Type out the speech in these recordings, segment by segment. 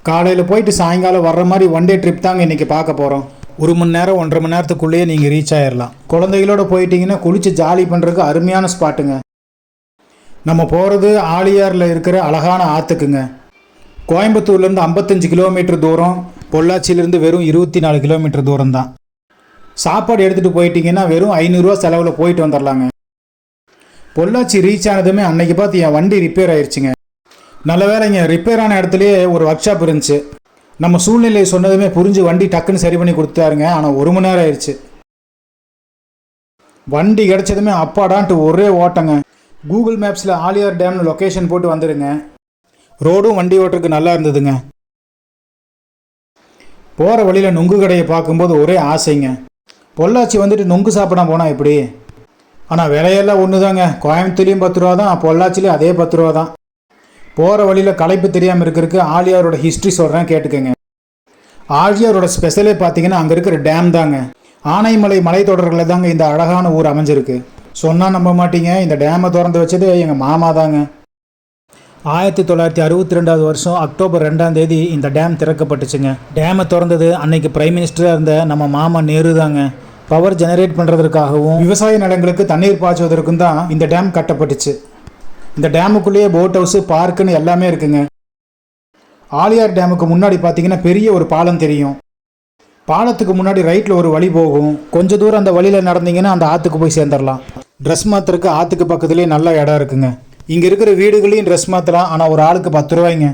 காலையில் போயிட்டு சாயங்காலம் வர்ற மாதிரி ஒன் டே ட்ரிப் தாங்க இன்றைக்கி பார்க்க போகிறோம். 1 மணி நேரம் 1.5 மணி நேரத்துக்குள்ளேயே நீங்கள் ரீச் ஆயிடலாம். குழந்தைகளோட போயிட்டீங்கன்னா குளிச்சு ஜாலி பண்ணுறதுக்கு அருமையான ஸ்பாட்டுங்க. நம்ம போகிறது ஆழியாரில் இருக்கிற அழகான ஆற்றுக்குங்க. கோயம்புத்தூர்லேருந்து 55 கிலோமீட்டர் தூரம், பொள்ளாச்சியிலேருந்து வெறும் 24 கிலோமீட்டர் தூரம் தான். சாப்பாடு எடுத்துகிட்டு போயிட்டீங்கன்னா வெறும் 500 ரூபா செலவில் போயிட்டு வந்துடலாங்க. பொள்ளாச்சி ரீச் ஆனதுமே அன்னைக்கு பார்த்து என் வண்டி ரிப்பேர் ஆயிடுச்சுங்க. நல்ல வேலைங்க, ரிப்பேர் ஆன இடத்துலையே ஒரு ஒர்க் ஷாப் இருந்துச்சு. நம்ம சூழ்நிலையை சொன்னதுமே புரிஞ்சு வண்டி டக்குன்னு சரி பண்ணி கொடுத்தாருங்க. ஆனால் 1 மணி நேரம் ஆயிடுச்சு. வண்டி கிடச்சதுமே அப்பாடான்ட்டு ஒரே ஓட்டங்க. கூகுள் மேப்ஸில் ஆழியார் டேம்னு லொக்கேஷன் போட்டு வந்துடுங்க. ரோடும் வண்டி ஓட்டுறதுக்கு நல்லா இருந்ததுங்க. போகிற வழியில் நொங்கு கடையை பார்க்கும்போது ஒரே ஆசைங்க. பொள்ளாச்சி வந்துட்டு நொங்கு சாப்பிட போனால் எப்படி? ஆனால் விலையெல்லாம் ஒன்று தாங்க. கோயம்புத்தூர்லேயும் 10 ரூபா தான், பொள்ளாச்சிலையும் அதே 10 ரூபா தான். போகிற வழியில் களைப்பு தெரியாமல் இருக்கிறதுக்கு ஆழியாரோட ஹிஸ்ட்ரி சொல்கிறேன், கேட்டுக்கோங்க. ஆழியாரோட ஸ்பெஷலே பார்த்தீங்கன்னா அங்கே இருக்கிற டேம் தாங்க. ஆனைமலை மலைத்தொடர்களில் தாங்க இந்த அழகான ஊர் அமைஞ்சிருக்கு. சொன்னால் நம்ப மாட்டீங்க, இந்த டேமை திறந்து வச்சது எங்கள் மாமா தாங்க. 1962 வருஷம் அக்டோபர் 2ஆம் தேதி இந்த டேம் திறக்கப்பட்டுச்சுங்க. டேமை திறந்தது அன்னைக்கு பிரைம் மினிஸ்டராக இருந்த நம்ம மாமா நேரு தாங்க. பவர் ஜெனரேட் பண்ணுறதுக்காகவும் விவசாய நிலங்களுக்கு தண்ணீர் பாய்ச்சுவதற்கும் தான் இந்த டேம் கட்டப்பட்டுச்சு. இந்த டேமுக்குள்ளேயே போட் ஹவுஸு, பார்க்குன்னு எல்லாமே இருக்குங்க. ஆழியார் டேமுக்கு முன்னாடி பார்த்தீங்கன்னா பெரிய ஒரு பாலம் தெரியும். பாலத்துக்கு முன்னாடி ரைட்டில் ஒரு வழி போகும். கொஞ்சம் தூரம் அந்த வழியில் நடந்தீங்கன்னா அந்த ஆற்றுக்கு போய் சேர்ந்துடலாம். ட்ரெஸ் மாற்றுறதுக்கு ஆற்றுக்கு பக்கத்துலேயே நல்ல இடம் இருக்குங்க. இங்கே இருக்கிற வீடுகளையும் ட்ரெஸ் மாற்றலாம். ஆனால் ஒரு ஆளுக்கு 10 ரூபாய்ங்க.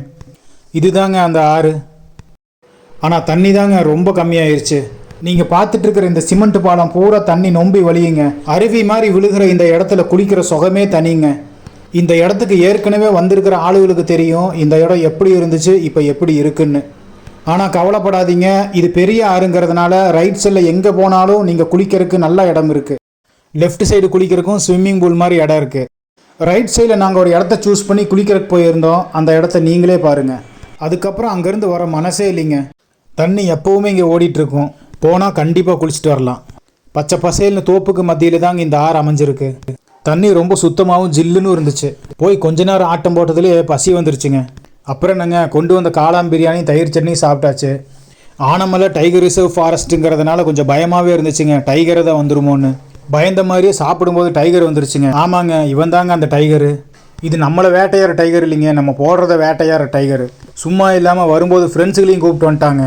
இதுதாங்க அந்த ஆறு. ஆனால் தண்ணி தாங்க ரொம்ப கம்மியாயிருச்சு. நீங்கள் பார்த்துட்டு இருக்கிற இந்த சிமெண்ட் பாலம் பூரா தண்ணி நொம்பி வழியுங்க. அருவி மாதிரி விழுகிற இந்த இடத்துல குளிக்கிற சுகமே தனிங்க. இந்த இடத்துக்கு ஏற்கனவே வந்திருக்கிற ஆளுகளுக்கு தெரியும் இந்த இடம் எப்படி இருந்துச்சு, இப்போ எப்படி இருக்குன்னு. ஆனால் கவலைப்படாதீங்க, இது பெரிய ஆறுங்கிறதுனால ரைட் சைடில் எங்கே போனாலும் நீங்கள் குளிக்கிறதுக்கு நல்ல இடம் இருக்குது. லெஃப்ட் சைடு குளிக்கிறதுக்கும் ஸ்விம்மிங் பூல் மாதிரி இடம் இருக்குது. ரைட் சைடில் நாங்கள் ஒரு இடத்த சூஸ் பண்ணி குளிக்கிறதுக்கு போயிருந்தோம். அந்த இடத்த நீங்களே பாருங்கள். அதுக்கப்புறம் அங்கேருந்து வர மனசே இல்லைங்க. தண்ணி எப்போவுமே இங்கே ஓடிட்டுருக்கும். போனால் கண்டிப்பாக குளிச்சுட்டு வரலாம். பச்சை பசேல்னு தோப்புக்கு மத்தியில் தாங்க இந்த ஆறு அமைஞ்சிருக்கு. தண்ணி ரொம்ப சுத்தமாகவும் ஜில்லுன்னு இருந்துச்சு. போய் கொஞ்ச நேரம் ஆட்டம் போட்டதுலேயே பசி வந்துருச்சுங்க. அப்புறம் என்னங்க, கொண்டு வந்த காளான் பிரியாணி, தயிர் சட்னி சாப்பிட்டாச்சு. ஆனமலை டைகர் ரிசர்வ் ஃபாரஸ்ட்டுங்கிறதுனால கொஞ்சம் பயமாகவே இருந்துச்சுங்க. டைகரை தான் வந்துருமோன்னு. பயந்த மாதிரியே சாப்பிடும்போது டைகர் வந்துருச்சுங்க. ஆமாங்க, இவன் தாங்க அந்த டைகரு. இது நம்மளை வேட்டையார டைகர் இல்லைங்க, நம்ம போடுறத வேட்டையார டைகரு. சும்மா இல்லாமல் வரும்போது ஃப்ரெண்ட்ஸுகளையும் கூப்பிட்டு வந்துட்டாங்க.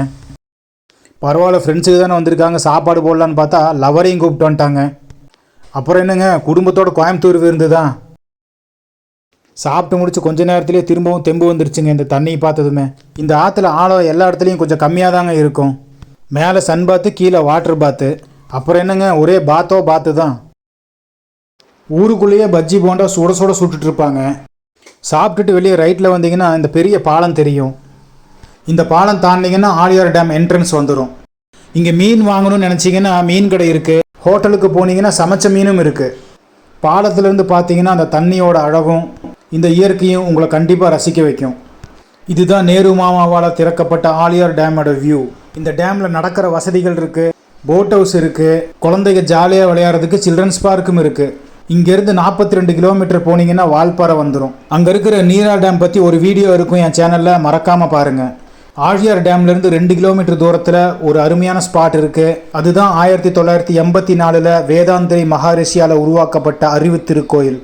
பரவாயில்ல, ஃப்ரெண்ட்ஸுக்கு தானே வந்திருக்காங்க, சாப்பாடு போடலான்னு பார்த்தா லவரையும் கூப்பிட்டு வந்துட்டாங்க. அப்புறம் என்னங்க, குடும்பத்தோட கோயம்புத்தூர் விருந்து தான். சாப்பிட்டு முடிச்சு கொஞ்ச நேரத்துலேயே திரும்பவும் தெம்பு வந்துருச்சுங்க இந்த தண்ணியை பார்த்ததுமே. இந்த ஆற்றுல ஆழம் எல்லா இடத்துலையும் கொஞ்சம் கம்மியாக தாங்க இருக்கும். மேலே சன் பாத்து, கீழே வாட்டர் பாத்து. அப்புறம் என்னங்க, ஒரே பாத்து தான். ஊருக்குள்ளேயே பஜ்ஜி போண்டா சுட சுட சுட்டுட்டு இருப்பாங்க. சாப்பிட்டுட்டு வெளியே ரைட்டில் வந்தீங்கன்னா இந்த பெரிய பாலம் தெரியும். இந்த பாலம் தாண்டிங்கன்னா ஆழியார் டேம் என்ட்ரன்ஸ் வந்துடும். இங்கே மீன் வாங்கணும்னு நினச்சிங்கன்னா மீன் கடை இருக்குது. ஹோட்டலுக்கு போனீங்கன்னா சமைச்ச மீனும் இருக்குது. பாலத்திலேருந்து பார்த்தீங்கன்னா அந்த தண்ணியோட அழகும் இந்த இயற்கையும் உங்களை கண்டிப்பாக ரசிக்க வைக்கும். இதுதான் நேரு மாமாவால் திறக்கப்பட்ட ஆழியார் டேமோட வியூ. இந்த டேமில் நடக்கிற வசதிகள் இருக்குது. போட் ஹவுஸ் இருக்குது. குழந்தைங்க ஜாலியாக விளையாடுறதுக்கு சில்ட்ரன்ஸ் பார்க்கும் இருக்குது. இங்கேருந்து 42 கிலோமீட்டர் போனீங்கன்னா வால்பாறை வந்துடும். அங்கே இருக்கிற நீரா டேம் பற்றி ஒரு வீடியோ இருக்கும் என் சேனலில், மறக்காமல் பாருங்கள். ஆழியார் டேம்லேருந்து 2 கிலோமீட்டர் தூரத்தில் ஒரு அருமையான ஸ்பாட் இருக்குது. அதுதான் 1984 வேதாந்திரி மகாரிஷியால் உருவாக்கப்பட்ட அறிவு திருக்கோயில்.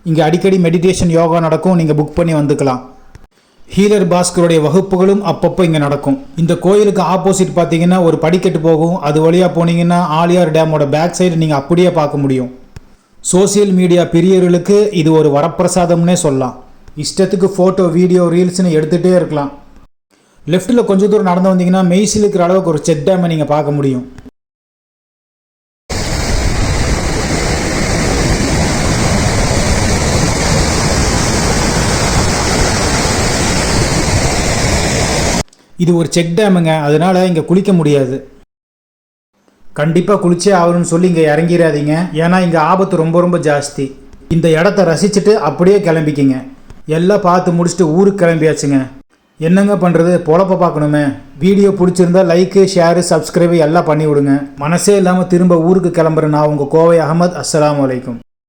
இங்கே அடிக்கடி மெடிடேஷன் யோகா நடக்கும். நீங்கள் புக் பண்ணி வந்துக்கலாம். ஹீலர் பாஸ்கருடைய வகுப்புகளும் அப்பப்போ இங்கே நடக்கும். இந்த கோயிலுக்கு ஆப்போசிட் பார்த்தீங்கன்னா ஒரு படிக்கட்டு போகும். அது வழியாக போனீங்கன்னா ஆழியார் டேமோட பேக் சைடு நீங்கள் அப்படியே பார்க்க முடியும். சோசியல் மீடியா பிரியர்களுக்கு இது ஒரு வரப்பிரசாதம்னே சொல்லலாம். இஷ்டத்துக்கு ஃபோட்டோ, வீடியோ, ரீல்ஸ்னு எடுத்துகிட்டே இருக்கலாம். லெஃப்ட்டில் கொஞ்சம் தூரம் நடந்து வந்தீங்கன்னா மெய்சில் இருக்கிற அளவுக்கு ஒரு செக் டேமை நீங்கள் பார்க்க முடியும். இது ஒரு செக் டேமுங்க, அதனால் இங்கே குளிக்க முடியாது. கண்டிப்பாக குளிச்சே ஆகணும்னு சொல்லி இங்கே இறங்கிடாதீங்க. ஏன்னா இங்கே ஆபத்து ரொம்ப ரொம்ப ஜாஸ்தி. இந்த இடத்த ரசிச்சுட்டு அப்படியே கிளம்பிக்கிங்க. எல்லாம் பார்த்து முடிச்சுட்டு ஊருக்கு கிளம்பியாச்சுங்க. என்னங்க பண்ணுறது, பொழப்ப பார்க்கணுமே. வீடியோ பிடிச்சிருந்தா லைக்கு, ஷேரு, சப்ஸ்கிரைபு எல்லாம் பண்ணி விடுங்க. மனசே இல்லாமல் திரும்ப ஊருக்கு கிளம்புறேன். நான் உங்கள் கோவை அகமது. அஸ்ஸலாமு அலைக்கும்.